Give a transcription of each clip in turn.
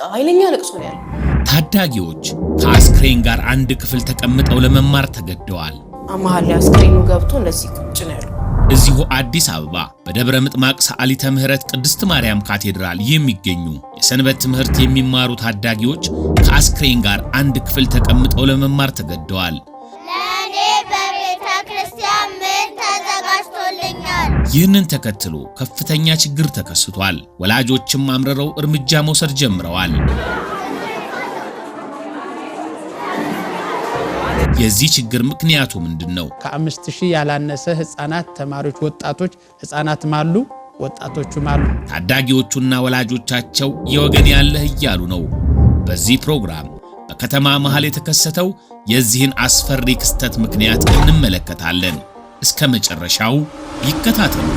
ኃይለኛ ለቅሶ ነው ያለው። ታዳጊዎች ከአስክሬን ጋር አንድ ክፍል ተቀምጠው ለመማር ተገደዋል። አማሃል አስክሬኑ ገብቶ እንደዚህ ቁጭ ነው ያለው። እዚሁ አዲስ አበባ በደብረ ምጥማቅ ሰዓሊተ ምህረት ቅድስት ማርያም ካቴድራል የሚገኙ የሰንበት ትምህርት የሚማሩ ታዳጊዎች ከአስክሬን ጋር አንድ ክፍል ተቀምጠው ለመማር ተገደዋል። ለኔ በቤተ ክርስቲያን ምን ተዘጋጅቶልኛል? ይህንን ተከትሎ ከፍተኛ ችግር ተከስቷል። ወላጆችም አምርረው እርምጃ መውሰድ ጀምረዋል። የዚህ ችግር ምክንያቱ ምንድነው? ከ5000 ያላነሰ ህፃናት ተማሪዎች ወጣቶች ህፃናት ማሉ ወጣቶቹ ማሉ ታዳጊዎቹና ወላጆቻቸው የወገን ያለህ እያሉ ነው። በዚህ ፕሮግራም በከተማ መሃል የተከሰተው የዚህን አስፈሪ ክስተት ምክንያት እንመለከታለን። እስከ መጨረሻው ይከታተሉ።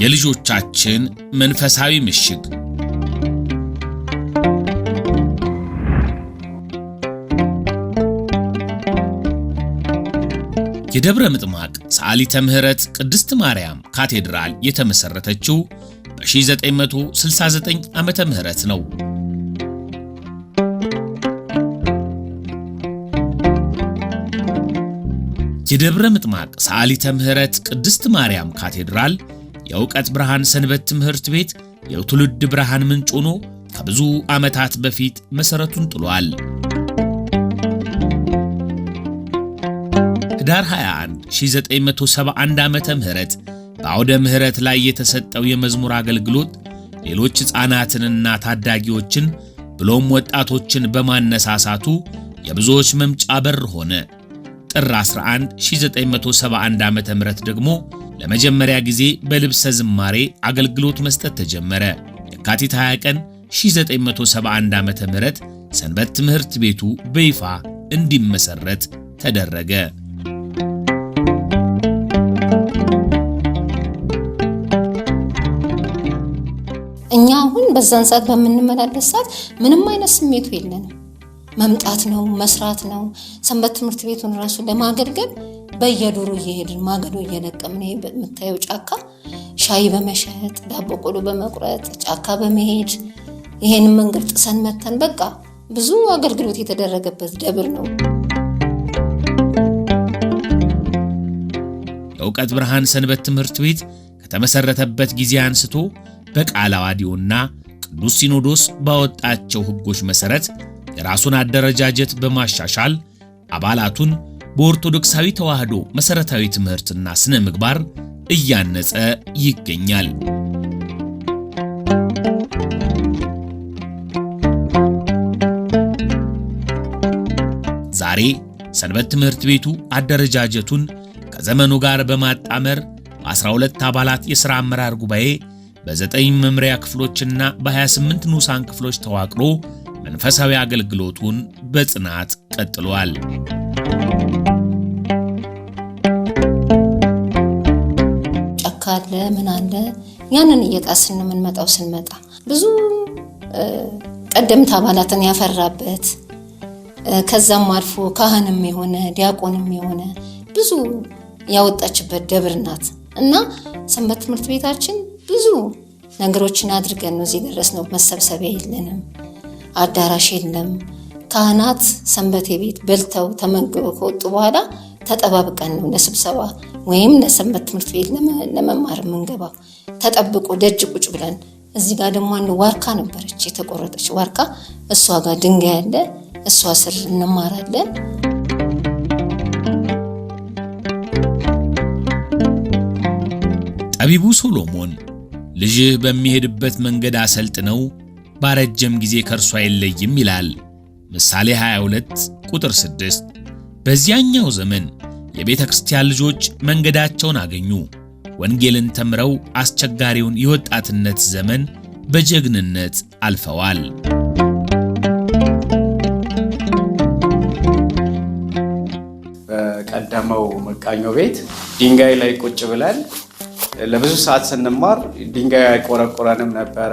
የልጆቻችን መንፈሳዊ ምሽግ የደብረ ምጥማቅ ሰዓሊተ ምህረት ቅድስት ማርያም ካቴድራል የተመሰረተችው በ1969 ዓመተ ምህረት ነው። የደብረ ምጥማቅ ሰዓሊተ ምህረት ቅድስት ማርያም ካቴድራል የእውቀት ብርሃን ሰንበት ትምህርት ቤት የትውልድ ብርሃን ምንጭ ሆኖ ከብዙ ዓመታት በፊት መሰረቱን ጥሏል። ህዳር 21 1971 ዓመተ ምህረት በአውደ ምህረት ላይ የተሰጠው የመዝሙር አገልግሎት ሌሎች ሕፃናትንና ታዳጊዎችን ብሎም ወጣቶችን በማነሳሳቱ የብዙዎች መምጫ በር ሆነ። ጥር 11 1971 ዓመተ ምህረት ደግሞ ለመጀመሪያ ጊዜ በልብሰ ዝማሬ አገልግሎት መስጠት ተጀመረ። የካቲት 20 ቀን 1971 ዓመተ ምህረት ሰንበት ትምህርት ቤቱ በይፋ እንዲመሰረት ተደረገ። እኛ አሁን በዛን ሰዓት በምንመላለስ ሰዓት ምንም አይነት ስሜቱ የለንም። መምጣት ነው፣ መስራት ነው። ሰንበት ትምህርት ቤቱን ራሱ ለማገልገል በየዱሩ እየሄድን ማገዶ እየለቀምን የምታየው ጫካ ሻይ በመሸጥ ዳቦ ቆሎ በመቁረጥ ጫካ በመሄድ ይሄንን መንገድ ጥሰን መተን በቃ ብዙ አገልግሎት የተደረገበት ደብር ነው። የእውቀት ብርሃን ሰንበት ትምህርት ቤት ከተመሰረተበት ጊዜ አንስቶ በቃለ ዓዋዲውና ቅዱስ ሲኖዶስ ባወጣቸው ሕጎች መሰረት የራሱን አደረጃጀት በማሻሻል አባላቱን በኦርቶዶክሳዊ ተዋህዶ መሰረታዊ ትምህርትና ስነ ምግባር እያነጸ ይገኛል። ዛሬ ሰንበት ትምህርት ቤቱ አደረጃጀቱን ከዘመኑ ጋር በማጣመር በ12 አባላት የሥራ አመራር ጉባኤ በ9 መምሪያ ክፍሎችና በ28 ንዑሳን ክፍሎች ተዋቅሮ መንፈሳዊ አገልግሎቱን በጽናት ቀጥሏል። ጫካ አለ ምን አለ ያንን እየጣስን የምንመጣው ስንመጣ ብዙ ቀደምት አባላትን ያፈራበት ከዛም አልፎ ካህንም የሆነ ዲያቆንም የሆነ ብዙ ያወጣችበት ደብር ናት እና ሰንበት ትምህርት ቤታችን ብዙ ነገሮችን አድርገን ነው እዚህ ደረስነው። መሰብሰቢያ የለንም፣ አዳራሽ የለም። ካህናት ሰንበቴ ቤት በልተው ተመግበው ከወጡ በኋላ ተጠባብቀን ነው ለስብሰባ ወይም ለሰንበት ትምህርት ቤት ለመማር የምንገባው። ተጠብቆ ደጅ ቁጭ ብለን እዚህ ጋር ደግሞ አንድ ዋርካ ነበረች የተቆረጠች ዋርካ፣ እሷ ጋር ድንጋይ አለ፣ እሷ ስር እንማራለን። ጠቢቡ ሶሎሞን ልጅህ በሚሄድበት መንገድ አሰልጥነው ባረጀም ጊዜ ከእርሱ አይለይም ይላል። ምሳሌ 22 ቁጥር 6። በዚያኛው ዘመን የቤተ ክርስቲያን ልጆች መንገዳቸውን አገኙ። ወንጌልን ተምረው አስቸጋሪውን የወጣትነት ዘመን በጀግንነት አልፈዋል። በቀደመው መቃኞ ቤት ድንጋይ ላይ ቁጭ ብለን ለብዙ ሰዓት ስንማር ድንጋይ አይቆረቆረንም ነበረ።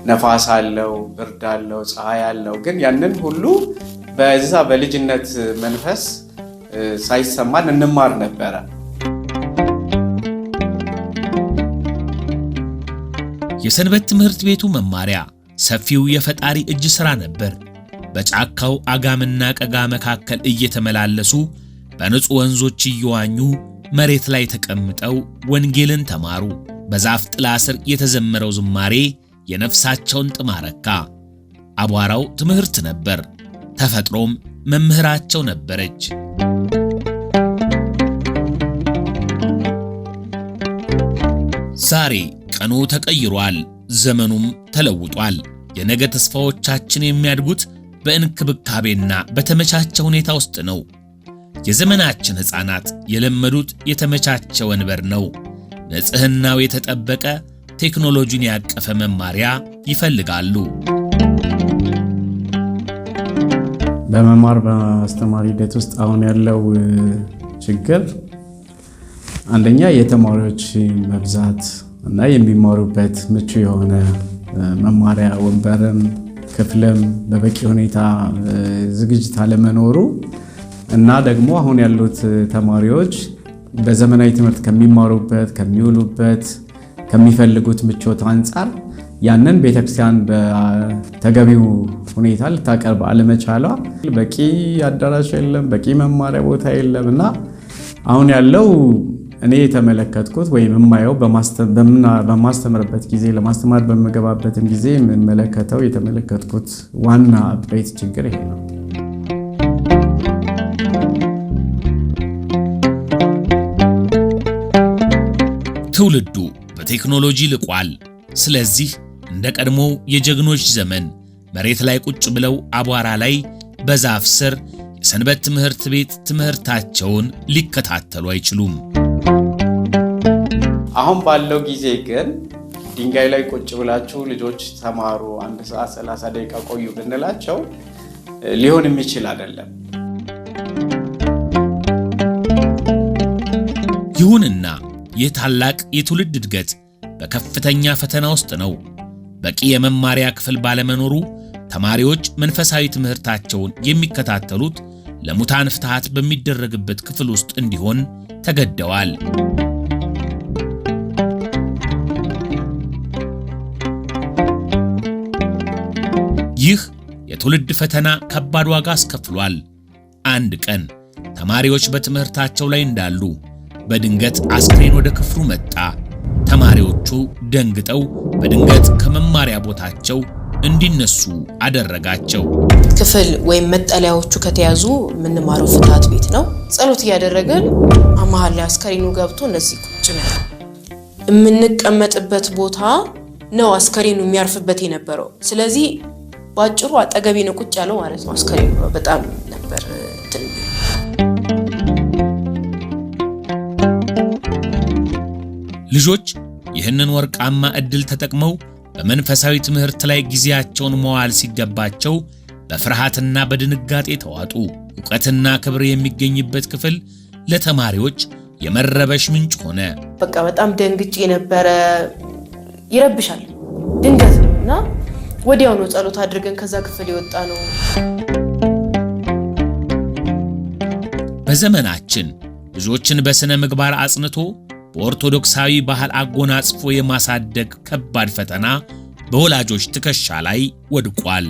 ነፋስ አለው፣ ብርድ አለው፣ ፀሐይ አለው። ግን ያንን ሁሉ በዛ በልጅነት መንፈስ ሳይሰማን እንማር ነበረ። የሰንበት ትምህርት ቤቱ መማሪያ ሰፊው የፈጣሪ እጅ ሥራ ነበር። በጫካው አጋምና ቀጋ መካከል እየተመላለሱ በንጹህ ወንዞች እየዋኙ መሬት ላይ ተቀምጠው ወንጌልን ተማሩ። በዛፍ ጥላ ስር የተዘመረው ዝማሬ የነፍሳቸውን ጥም አረካ። አቧራው ትምህርት ነበር፣ ተፈጥሮም መምህራቸው ነበረች። ዛሬ ቀኑ ተቀይሯል፣ ዘመኑም ተለውጧል። የነገ ተስፋዎቻችን የሚያድጉት በእንክብካቤና በተመቻቸ ሁኔታ ውስጥ ነው። የዘመናችን ሕፃናት የለመዱት የተመቻቸ ወንበር ነው። ንጽህናው የተጠበቀ ቴክኖሎጂን ያቀፈ መማሪያ ይፈልጋሉ። በመማር በማስተማር ሂደት ውስጥ አሁን ያለው ችግር አንደኛ የተማሪዎች መብዛት እና የሚማሩበት ምቹ የሆነ መማሪያ ወንበርም ክፍልም በበቂ ሁኔታ ዝግጅት አለመኖሩ እና ደግሞ አሁን ያሉት ተማሪዎች በዘመናዊ ትምህርት ከሚማሩበት ከሚውሉበት ከሚፈልጉት ምቾት አንጻር ያንን ቤተክርስቲያን በተገቢው ሁኔታ ልታቀርብ አለመቻሏ በቂ አዳራሽ የለም፣ በቂ መማሪያ ቦታ የለም እና አሁን ያለው እኔ የተመለከትኩት ወይም የማየው በማስተምርበት ጊዜ ለማስተማር በመገባበትም ጊዜ የምመለከተው የተመለከትኩት ዋና አበይት ችግር ይሄ ነው። ትውልዱ በቴክኖሎጂ ልቋል። ስለዚህ እንደ ቀድሞው የጀግኖች ዘመን መሬት ላይ ቁጭ ብለው አቧራ ላይ በዛፍ ስር የሰንበት ትምህርት ቤት ትምህርታቸውን ሊከታተሉ አይችሉም። አሁን ባለው ጊዜ ግን ድንጋይ ላይ ቁጭ ብላችሁ ልጆች ተማሩ 1 ሰዓት 30 ደቂቃ ቆዩ ብንላቸው ሊሆን የሚችል አይደለም። ይሁንና ይህ ታላቅ የትውልድ እድገት በከፍተኛ ፈተና ውስጥ ነው። በቂ የመማሪያ ክፍል ባለመኖሩ ተማሪዎች መንፈሳዊ ትምህርታቸውን የሚከታተሉት ለሙታን ፍትሐት በሚደረግበት ክፍል ውስጥ እንዲሆን ተገደዋል። ይህ የትውልድ ፈተና ከባድ ዋጋ አስከፍሏል። አንድ ቀን ተማሪዎች በትምህርታቸው ላይ እንዳሉ በድንገት አስክሬን ወደ ክፍሉ መጣ። ተማሪዎቹ ደንግጠው በድንገት ከመማሪያ ቦታቸው እንዲነሱ አደረጋቸው። ክፍል ወይም መጠለያዎቹ ከተያዙ የምንማረው ፍትሐት ቤት ነው። ጸሎት እያደረገን መሃል ላይ አስክሬኑ ገብቶ እነዚህ ቁጭ ነው። የምንቀመጥበት ቦታ ነው አስክሬኑ የሚያርፍበት የነበረው። ስለዚህ ባጭሩ አጠገቤ ነው ቁጭ ያለው ማለት ነው። አስክሬኑ በጣም ነበር እንትን። ልጆች ይህንን ወርቃማ ዕድል ተጠቅመው በመንፈሳዊ ትምህርት ላይ ጊዜያቸውን መዋል ሲገባቸው በፍርሃትና በድንጋጤ ተዋጡ። ዕውቀትና ክብር የሚገኝበት ክፍል ለተማሪዎች የመረበሽ ምንጭ ሆነ። በቃ በጣም ደንግጬ ነበረ። ይረብሻል ድንገት ነውና ወዲያው ነው ጸሎት አድርገን ከዛ ክፍል የወጣ ነው። በዘመናችን ልጆችን በስነ ምግባር አጽንቶ በኦርቶዶክሳዊ ባህል አጎናጽፎ የማሳደግ ከባድ ፈተና በወላጆች ትከሻ ላይ ወድቋል።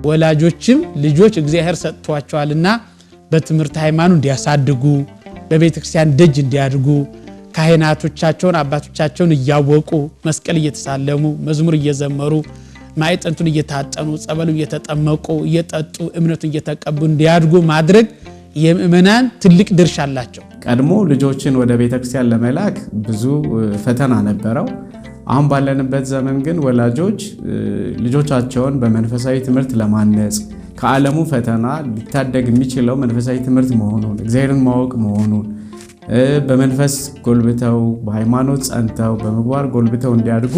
ወላጆችም ልጆች እግዚአብሔር ሰጥቷቸዋልና በትምህርት ሃይማኖት እንዲያሳድጉ በቤተክርስቲያን ደጅ እንዲያድጉ ካህናቶቻቸውን አባቶቻቸውን እያወቁ መስቀል እየተሳለሙ መዝሙር እየዘመሩ ማዕጠንቱን እየታጠኑ ጸበሉ እየተጠመቁ እየጠጡ እምነቱን እየተቀበሉ እንዲያድጉ ማድረግ የምእመናን ትልቅ ድርሻ አላቸው። ቀድሞ ልጆችን ወደ ቤተክርስቲያን ለመላክ ብዙ ፈተና ነበረው። አሁን ባለንበት ዘመን ግን ወላጆች ልጆቻቸውን በመንፈሳዊ ትምህርት ለማነጽ ከዓለሙ ፈተና ሊታደግ የሚችለው መንፈሳዊ ትምህርት መሆኑን እግዚአብሔርን ማወቅ መሆኑን በመንፈስ ጎልብተው በሃይማኖት ጸንተው በምግባር ጎልብተው እንዲያድጉ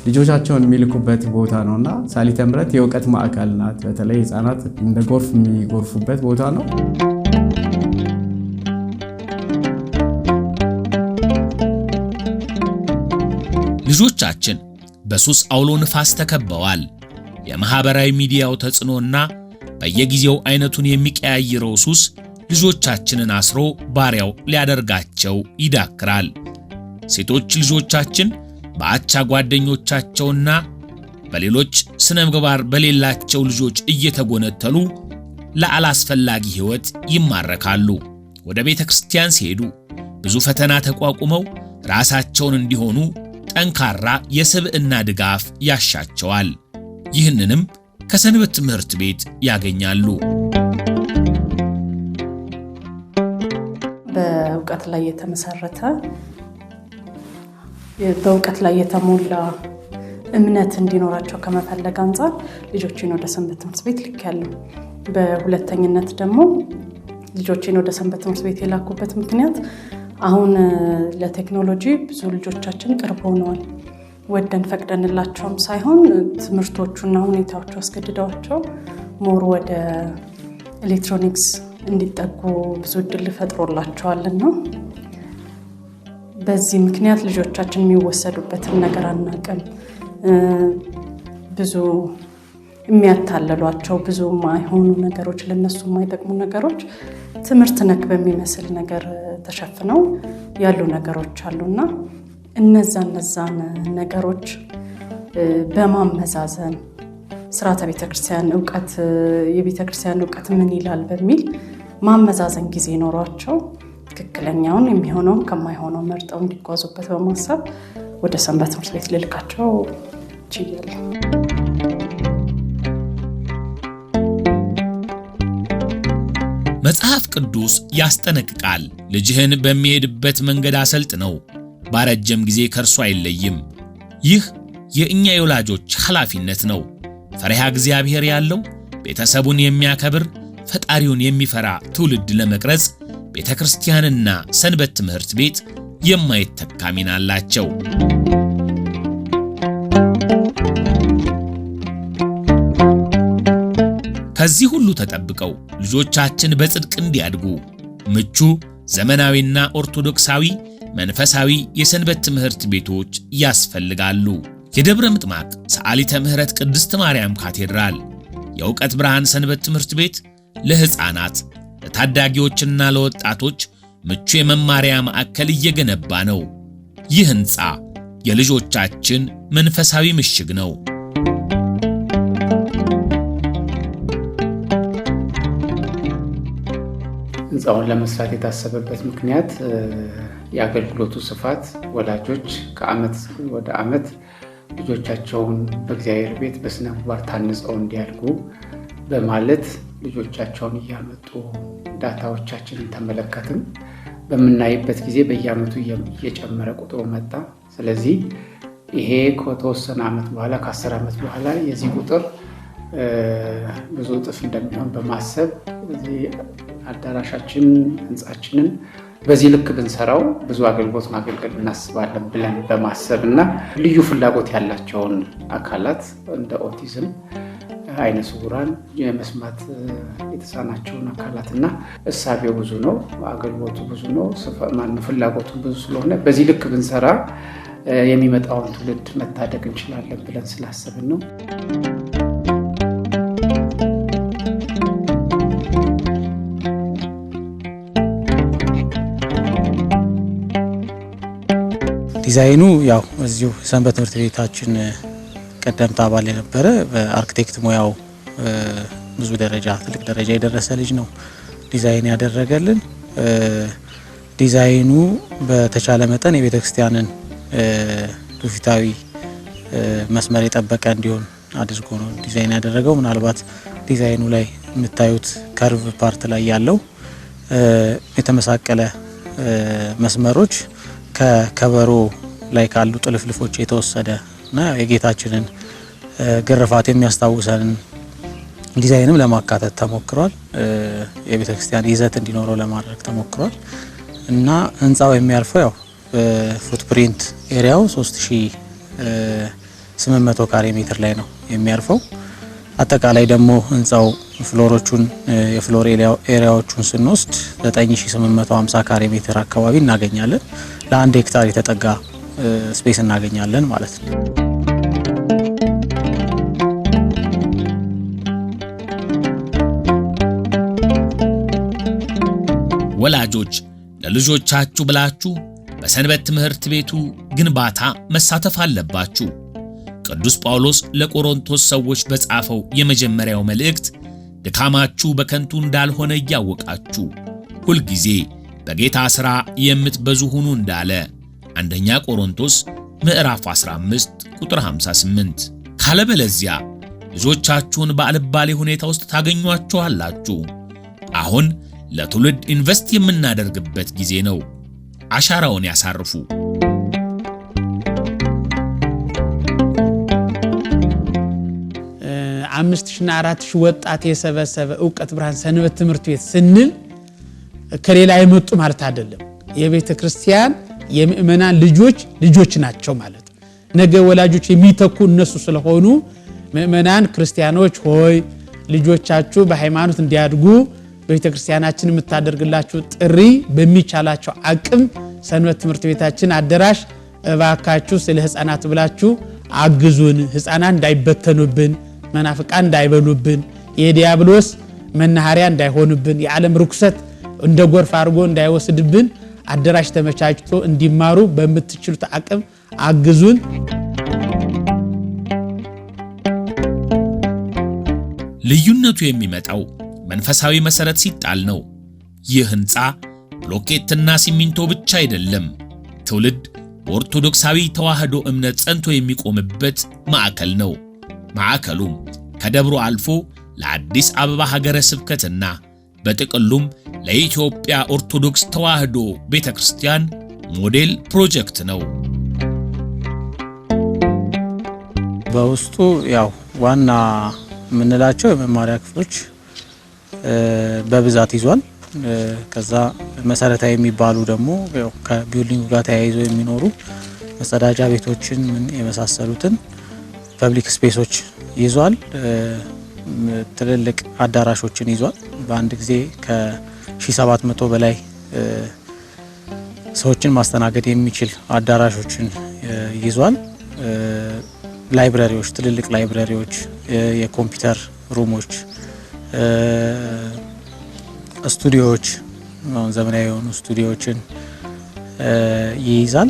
ልጆቻቸውን የሚልኩበት ቦታ ነውና ሳሊተ ምሕረት የእውቀት ማዕከል ናት። በተለይ ሕፃናት እንደ ጎርፍ የሚጎርፉበት ቦታ ነው። ልጆቻችን በሱስ አውሎ ንፋስ ተከበዋል። የማህበራዊ ሚዲያው ተጽዕኖና በየጊዜው አይነቱን የሚቀያይረው ሱስ ልጆቻችንን አስሮ ባሪያው ሊያደርጋቸው ይዳክራል። ሴቶች ልጆቻችን በአቻ ጓደኞቻቸውና በሌሎች ስነ ምግባር በሌላቸው ልጆች እየተጎነተሉ ለአላስፈላጊ ሕይወት ይማረካሉ። ወደ ቤተ ክርስቲያን ሲሄዱ ብዙ ፈተና ተቋቁመው ራሳቸውን እንዲሆኑ ጠንካራ የስብዕና ድጋፍ ያሻቸዋል። ይህንንም ከሰንበት ትምህርት ቤት ያገኛሉ። በእውቀት ላይ የተመሰረተ በእውቀት ላይ የተሞላ እምነት እንዲኖራቸው ከመፈለግ አንጻር ልጆችን ወደ ሰንበት ትምህርት ቤት ልኬያለሁ። በሁለተኝነት ደግሞ ልጆችን ወደ ሰንበት ትምህርት ቤት የላኩበት ምክንያት አሁን ለቴክኖሎጂ ብዙ ልጆቻችን ቅርብ ሆነዋል። ወደን ፈቅደንላቸውም ሳይሆን ትምህርቶቹና ሁኔታዎቹ አስገድደዋቸው ሞር ወደ ኤሌክትሮኒክስ እንዲጠጉ ብዙ እድል ፈጥሮላቸዋልና በዚህ ምክንያት ልጆቻችን የሚወሰዱበትን ነገር አናውቅም። ብዙ የሚያታለሏቸው ብዙ የማይሆኑ ነገሮች፣ ለነሱ የማይጠቅሙ ነገሮች ትምህርት ነክ በሚመስል ነገር ተሸፍነው ያሉ ነገሮች አሉና እነዛን ነገሮች በማመዛዘን ስርዓተ ቤተክርስቲያን ዕውቀት የቤተክርስቲያን ዕውቀት ምን ይላል በሚል ማመዛዘን ጊዜ ኖሯቸው ትክክለኛውን የሚሆነውን ከማይሆነው መርጠው እንዲጓዙበት በማሰብ ወደ ሰንበት ትምህርት ቤት ልልካቸው ችያለሁ። መጽሐፍ ቅዱስ ያስጠነቅቃል። ልጅህን በሚሄድበት መንገድ አሰልጥነው፣ ባረጀም ጊዜ ከእርሱ አይለይም። ይህ የእኛ የወላጆች ኃላፊነት ነው። ፈሪሃ እግዚአብሔር ያለው ቤተሰቡን የሚያከብር ፈጣሪውን የሚፈራ ትውልድ ለመቅረጽ ቤተ ክርስቲያንና ሰንበት ትምህርት ቤት የማይተካ ሚና አላቸው። ከዚህ ሁሉ ተጠብቀው ልጆቻችን በጽድቅ እንዲያድጉ ምቹ ዘመናዊና ኦርቶዶክሳዊ መንፈሳዊ የሰንበት ትምህርት ቤቶች ያስፈልጋሉ። የደብረ ምጥማቅ ሰዓሊተ ምሕረት ቅድስት ማርያም ካቴድራል የእውቀት ብርሃን ሰንበት ትምህርት ቤት ለሕፃናት ለታዳጊዎችና ለወጣቶች ምቹ የመማሪያ ማዕከል እየገነባ ነው። ይህ ሕንፃ የልጆቻችን መንፈሳዊ ምሽግ ነው። ሕንፃውን ለመስራት የታሰበበት ምክንያት የአገልግሎቱ ስፋት ወላጆች ከዓመት ወደ ዓመት ልጆቻቸውን በእግዚአብሔር ቤት በስነ ምግባር ታንጸው እንዲያድጉ በማለት ልጆቻቸውን እያመጡ ዳታዎቻችንን ተመለከትን። በምናይበት ጊዜ በየዓመቱ እየጨመረ ቁጥሩ መጣ። ስለዚህ ይሄ ከተወሰነ ዓመት በኋላ ከ10 ዓመት በኋላ የዚህ ቁጥር ብዙ እጥፍ እንደሚሆን በማሰብ እዚህ አዳራሻችን ሕንፃችንን በዚህ ልክ ብንሰራው ብዙ አገልግሎት ማገልገል እናስባለን ብለን በማሰብ እና ልዩ ፍላጎት ያላቸውን አካላት እንደ ኦቲዝም፣ አይነ ስውራን፣ የመስማት የተሳናቸውን አካላትና እሳቤው ብዙ ነው፣ አገልግሎቱ ብዙ ነው፣ ፍላጎቱ ብዙ ስለሆነ በዚህ ልክ ብንሰራ የሚመጣውን ትውልድ መታደግ እንችላለን ብለን ስላሰብን ነው። ዲዛይኑ ያው እዚሁ ሰንበት ትምህርት ቤታችን ቀደምት አባል የነበረ በአርክቴክት ሙያው ብዙ ደረጃ ትልቅ ደረጃ የደረሰ ልጅ ነው ዲዛይን ያደረገልን። ዲዛይኑ በተቻለ መጠን የቤተክርስቲያንን ትውፊታዊ መስመር የጠበቀ እንዲሆን አድርጎ ነው ዲዛይን ያደረገው። ምናልባት ዲዛይኑ ላይ የምታዩት ከርቭ ፓርት ላይ ያለው የተመሳቀለ መስመሮች ከከበሮ ላይ ካሉ ጥልፍልፎች የተወሰደ እና የጌታችንን ግርፋት የሚያስታውሰንን ዲዛይንም ለማካተት ተሞክሯል። የቤተ ክርስቲያን ይዘት እንዲኖረው ለማድረግ ተሞክሯል እና ህንፃው የሚያርፈው ያው ፉትፕሪንት ኤሪያው 3800 ካሬ ሜትር ላይ ነው የሚያርፈው። አጠቃላይ ደግሞ ህንፃው ፍሎሮቹን የፍሎር ኤሪያዎቹን ስንወስድ 9850 ካሬ ሜትር አካባቢ እናገኛለን። ለ1 ሄክታር የተጠጋ ስፔስ እናገኛለን ማለት ነው። ወላጆች ለልጆቻችሁ ብላችሁ በሰንበት ትምህርት ቤቱ ግንባታ መሳተፍ አለባችሁ። ቅዱስ ጳውሎስ ለቆሮንቶስ ሰዎች በጻፈው የመጀመሪያው መልእክት ድካማችሁ በከንቱ እንዳልሆነ እያወቃችሁ ሁልጊዜ በጌታ ሥራ የምትበዙ ሁኑ እንዳለ አንደኛ ቆሮንቶስ ምዕራፍ 15 ቁጥር 58። ካለበለዚያ ልጆቻችሁን በአልባሌ ሁኔታ ውስጥ ታገኟቸዋላችሁ። አሁን ለትውልድ ኢንቨስት የምናደርግበት ጊዜ ነው። አሻራውን ያሳርፉ። አምስት ሺና 4000 ወጣት የሰበሰበ ዕውቀት ብርሃን ሰንበት ትምህርት ቤት ስንል ከሌላ የመጡ ማለት አይደለም። የቤተ ክርስቲያን የምእመናን ልጆች ናቸው ማለት ነው። ነገ ወላጆች የሚተኩ እነሱ ስለሆኑ ምእመናን ክርስቲያኖች ሆይ ልጆቻችሁ በሃይማኖት እንዲያድጉ ቤተ ክርስቲያናችን የምታደርግላችሁ ጥሪ በሚቻላቸው አቅም ሰንበት ትምህርት ቤታችን አደራሽ እባካችሁ ስለ ሕፃናት ብላችሁ አግዙን። ሕፃናት እንዳይበተኑብን፣ መናፍቃን እንዳይበሉብን፣ የዲያብሎስ መናኸሪያ እንዳይሆኑብን፣ የዓለም ርኩሰት እንደ ጎርፍ አድርጎ እንዳይወስድብን አደራሽ ተመቻችቶ እንዲማሩ በምትችሉት አቅም አግዙን። ልዩነቱ የሚመጣው መንፈሳዊ መሰረት ሲጣል ነው። ይህ ህንፃ ብሎኬትና ሲሚንቶ ብቻ አይደለም። ትውልድ በኦርቶዶክሳዊ ተዋህዶ እምነት ጸንቶ የሚቆምበት ማዕከል ነው። ማዕከሉም ከደብሮ አልፎ ለአዲስ አበባ ሀገረ ስብከትና በጥቅሉም ለኢትዮጵያ ኦርቶዶክስ ተዋህዶ ቤተክርስቲያን ሞዴል ፕሮጀክት ነው። በውስጡ ያው ዋና የምንላቸው የመማሪያ ክፍሎች በብዛት ይዟል። ከዛ መሰረታዊ የሚባሉ ደግሞ ያው ከቢልዲንጉ ጋር ተያይዘው የሚኖሩ መጸዳጃ ቤቶችን የመሳሰሉትን ፐብሊክ ስፔሶች ይዟል። ትልልቅ አዳራሾችን ይዟል። በአንድ ጊዜ ከ1700 በላይ ሰዎችን ማስተናገድ የሚችል አዳራሾችን ይዟል። ላይብራሪዎች፣ ትልልቅ ላይብራሪዎች፣ የኮምፒውተር ሩሞች፣ ስቱዲዮዎች፣ ዘመናዊ የሆኑ ስቱዲዮዎችን ይይዛል።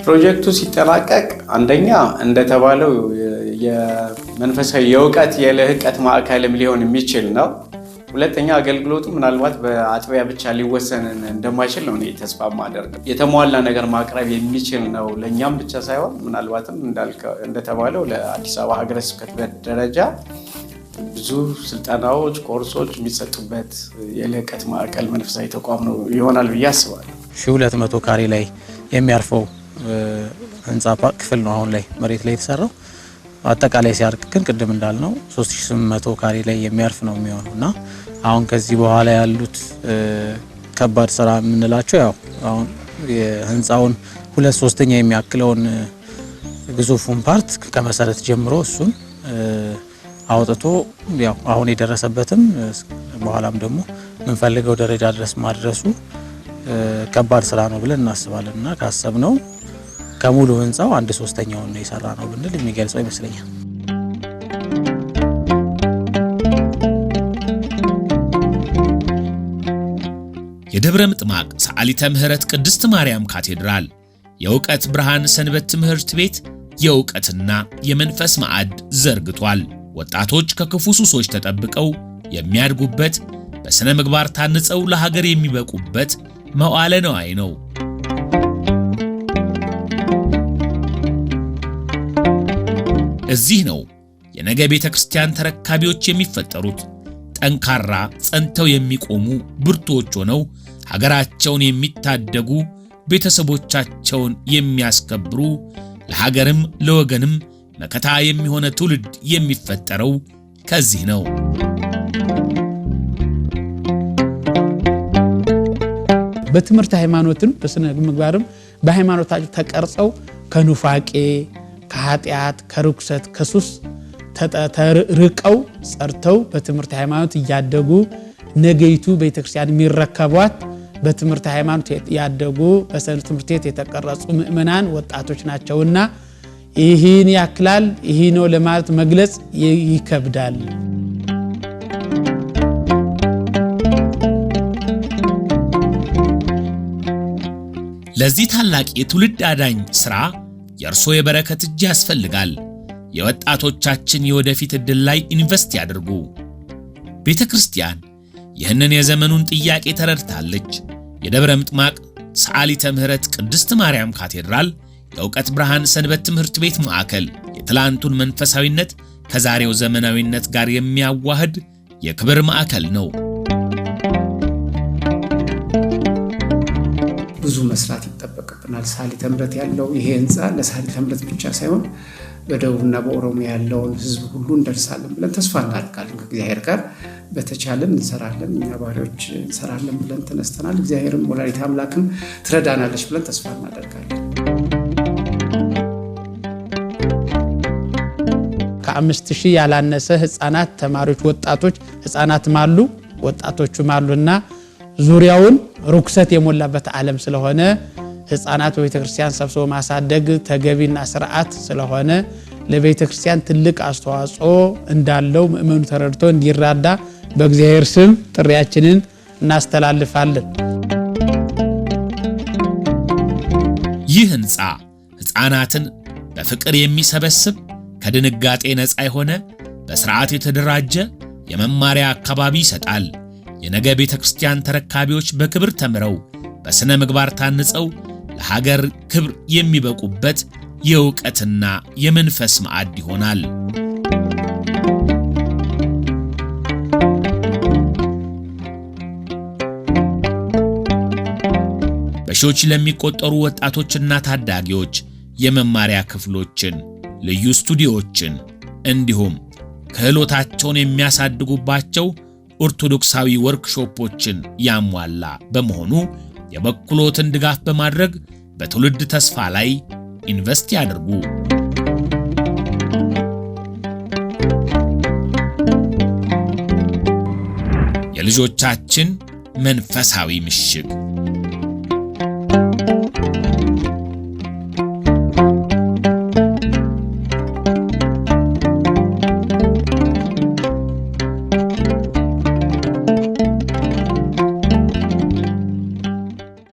ፕሮጀክቱ ሲጠናቀቅ አንደኛ እንደተባለው የመንፈሳዊ የእውቀት የልህቀት ማዕከልም ሊሆን የሚችል ነው። ሁለተኛ አገልግሎቱ ምናልባት በአጥቢያ ብቻ ሊወሰን እንደማይችል ነው ተስፋ ማደርገው። የተሟላ ነገር ማቅረብ የሚችል ነው። ለኛም ብቻ ሳይሆን ምናልባትም እንደተባለው ለአዲስ አበባ ሀገረ ስብከት ደረጃ ብዙ ስልጠናዎች፣ ኮርሶች የሚሰጡበት የልህቀት ማዕከል መንፈሳዊ ተቋም ነው ይሆናል ብዬ አስባለሁ። 1200 ካሬ ላይ የሚያርፈው ህንጻ ክፍል ነው አሁን ላይ መሬት ላይ የተሰራው። አጠቃላይ ሲያርቅ ግን ቅድም እንዳልነው 3800 ካሬ ላይ የሚያርፍ ነው የሚሆነውና አሁን ከዚህ በኋላ ያሉት ከባድ ስራ የምንላቸው ያው አሁን የህንጻውን 2/3 የሚያክለውን ግዙፉን ፓርት ከመሰረት ጀምሮ እሱን አውጥቶ ያው አሁን የደረሰበትም በኋላም ደግሞ የምንፈልገው ደረጃ ድረስ ማድረሱ ከባድ ስራ ነው ብለን እናስባለንና ካሰብነው ከሙሉ ህንጻው 1/3 ነው የሰራ ነው ብንል የሚገልጸው ይመስለኛል። የደብረ ምጥማቅ ሰዓሊተ ምህረት ቅድስት ማርያም ካቴድራል የእውቀት ብርሃን ሰንበት ትምህርት ቤት የእውቀትና የመንፈስ ማዕድ ዘርግቷል። ወጣቶች ከክፉ ሱሶች ተጠብቀው የሚያድጉበት፣ በስነ ምግባር ታንጸው ለሀገር የሚበቁበት መዋዕለ ነዋይ ነው። እዚህ ነው የነገ ቤተ ክርስቲያን ተረካቢዎች የሚፈጠሩት። ጠንካራ ጸንተው የሚቆሙ ብርቱዎች ሆነው ሀገራቸውን የሚታደጉ፣ ቤተሰቦቻቸውን የሚያስከብሩ፣ ለሀገርም ለወገንም መከታ የሚሆነ ትውልድ የሚፈጠረው ከዚህ ነው። በትምህርት ሃይማኖትም በስነ ምግባርም በሃይማኖታቸው ተቀርጸው ከኑፋቄ፣ ከኃጢአት፣ ከርኩሰት፣ ከሱስ ተርቀው ጸርተው በትምህርት ሃይማኖት እያደጉ ነገይቱ ቤተክርስቲያን የሚረከቧት በትምህርት ሃይማኖት ያደጉ በሰንበት ትምህርት ቤት የተቀረጹ ምእመናን ወጣቶች ናቸውና ይህን ያክላል ይህ ነው ለማለት መግለጽ ይከብዳል። ለዚህ ታላቅ የትውልድ አዳኝ ሥራ የእርሶ የበረከት እጅ ያስፈልጋል። የወጣቶቻችን የወደፊት ዕድል ላይ ኢንቨስት ያድርጉ። ቤተ ክርስቲያን ይህንን የዘመኑን ጥያቄ ተረድታለች። የደብረ ምጥማቅ ሰዓሊተ ምሕረት ቅድስት ማርያም ካቴድራል የእውቀት ብርሃን ሰንበት ትምህርት ቤት ማዕከል የትላንቱን መንፈሳዊነት ከዛሬው ዘመናዊነት ጋር የሚያዋህድ የክብር ማዕከል ነው። ብዙ መስራት ይጠበቅብናል። ሰዓሊተ ምሕረት ያለው ይሄ ህንፃ ለሰዓሊተ ምሕረት ብቻ ሳይሆን በደቡብና በኦሮሚያ ያለውን ህዝብ ሁሉ እንደርሳለን ብለን ተስፋ እናደርጋለን። ከእግዚአብሔር ጋር በተቻለን እንሰራለን። እኛ ባሪያዎች እንሰራለን ብለን ተነስተናል። እግዚአብሔርም ወላዲተ አምላክም ትረዳናለች ብለን ተስፋ እናደርጋለን። ከ5000 ያላነሰ ህፃናት ተማሪዎች፣ ወጣቶች ህፃናትም አሉ ወጣቶችም አሉና ዙሪያውን ርኩሰት የሞላበት ዓለም ስለሆነ ህፃናት በቤተክርስቲያን ሰብስቦ ማሳደግ ተገቢና ስርዓት ስለሆነ ለቤተክርስቲያን ትልቅ አስተዋጽኦ እንዳለው ምእመኑ ተረድቶ እንዲራዳ በእግዚአብሔር ስም ጥሪያችንን እናስተላልፋለን። ይህ ህንፃ ህፃናትን በፍቅር የሚሰበስብ ከድንጋጤ ነፃ የሆነ በስርዓት የተደራጀ የመማሪያ አካባቢ ይሰጣል። የነገ ቤተክርስቲያን ተረካቢዎች በክብር ተምረው በስነ ምግባር ታንጸው ለሀገር ክብር የሚበቁበት የእውቀትና የመንፈስ ማዕድ ይሆናል። በሺዎች ለሚቆጠሩ ወጣቶችና ታዳጊዎች የመማሪያ ክፍሎችን፣ ልዩ ስቱዲዮችን እንዲሁም ክህሎታቸውን የሚያሳድጉባቸው ኦርቶዶክሳዊ ወርክሾፖችን ያሟላ በመሆኑ የበኩሎትን ድጋፍ በማድረግ በትውልድ ተስፋ ላይ ኢንቨስት ያድርጉ። የልጆቻችን መንፈሳዊ ምሽግ